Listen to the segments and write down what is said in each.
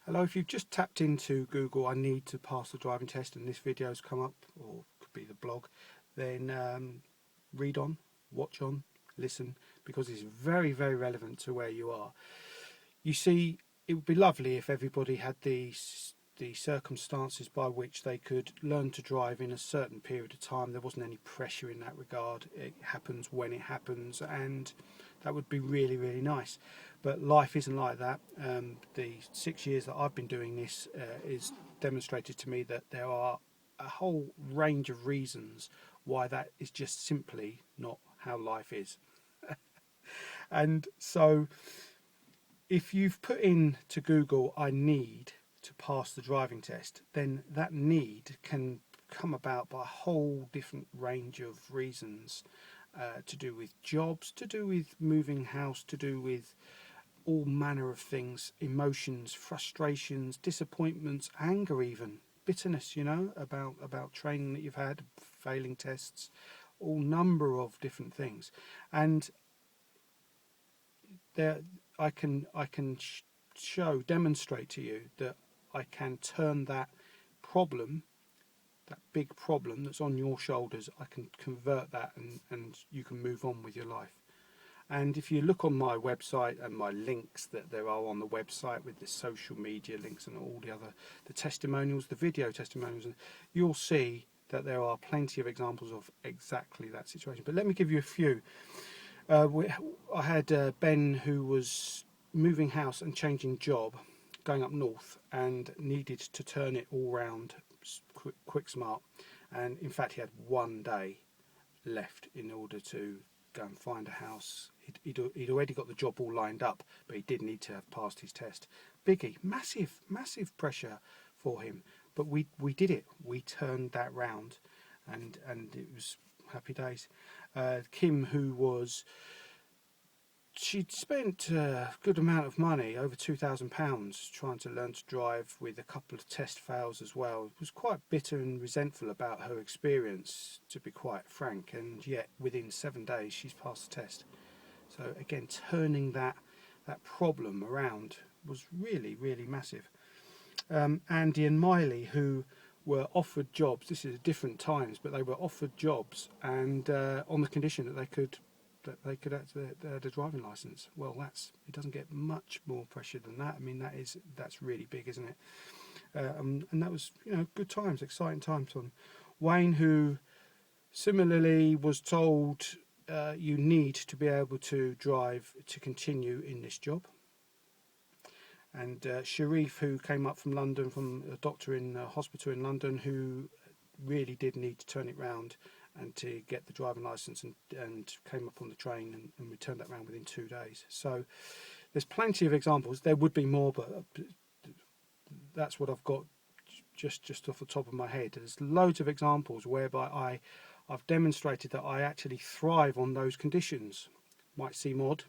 Hello, if you've just tapped into Google, I need to pass the driving test, and this video's come up, or could be the blog, then read on, watch on, listen, because it's very, very relevant to where you are. You see, it would be lovely if everybody had the circumstances by which they could learn to drive in a certain period of time. There wasn't any pressure in that regard. It happens when it happens, and that would be really, really nice. But life isn't like that. The 6 years that I've been doing this is demonstrated to me that there are a whole range of reasons why that is just simply not how life is. And so if you've put in to Google, I need to pass the driving test, then that need can come about by a whole different range of reasons, to do with jobs, to do with moving house, to do with all manner of things, emotions, frustrations, disappointments, anger, even bitterness, about training that you've had, failing tests, all number of different things. And there I can demonstrate to you that I can turn that problem, that big problem that's on your shoulders, I can convert that, and you can move on with your life. And if you look on my website and my links that there are on the website with the social media links and all the testimonials, the video testimonials, you'll see that there are plenty of examples of exactly that situation. But let me give you a few. I had Ben, who was moving house and changing job, going up north, and needed to turn it all round quick smart. And in fact, he had 1 day left in order to go and find a house. He'd already got the job all lined up, but he did need to have passed his test. Biggie, massive pressure for him. But we did it. We turned that round, and it was happy days. Kim, she'd spent a good amount of money, over £2,000, trying to learn to drive, with a couple of test fails as well. Was quite bitter and resentful about her experience, to be quite frank, and yet within 7 days she's passed the test. So again, turning that problem around was really, really massive. Andy and Miley, who were offered jobs, this is at different times, but they were offered jobs, and on the condition that they could have a driving license. Well, it doesn't get much more pressure than that. I mean, that's really big, isn't it? And that was, good times, exciting times. On Wayne, who similarly was told, you need to be able to drive to continue in this job. And Sharif, who came up from London, from a doctor in a hospital in London, who really did need to turn it round and to get the driving licence, and came up on the train, and we turned that round within 2 days. So there's plenty of examples. There would be more, but that's what I've got just off the top of my head. There's loads of examples whereby I've demonstrated that I actually thrive on those conditions. Might seem odd,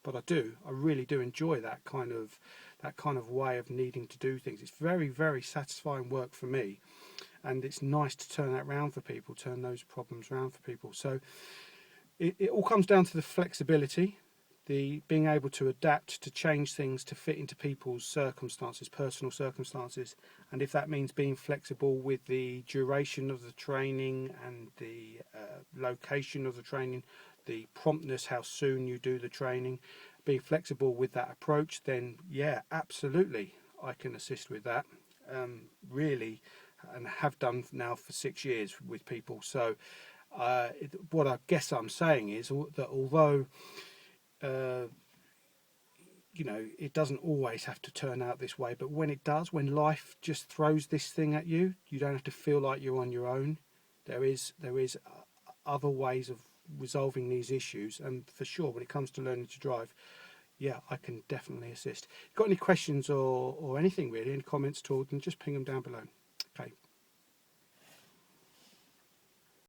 but I do. I really do enjoy that kind of way of needing to do things. It's very, very satisfying work for me, and it's nice to turn that round for people, turn those problems round for people. So it all comes down to the flexibility, the being able to adapt, to change things to fit into people's circumstances, personal circumstances. And if that means being flexible with the duration of the training and the location of the training, the promptness, how soon you do the training, being flexible with that approach, then yeah, absolutely, I can assist with that. Really, and have done now for 6 years with people. So what I guess I'm saying is that although it doesn't always have to turn out this way, but when it does, when life just throws this thing at you, you don't have to feel like you're on your own. There is other ways of resolving these issues, and for sure, when it comes to learning to drive, yeah, I can definitely assist. Got any questions or anything really, any comments at all, then just ping them down below.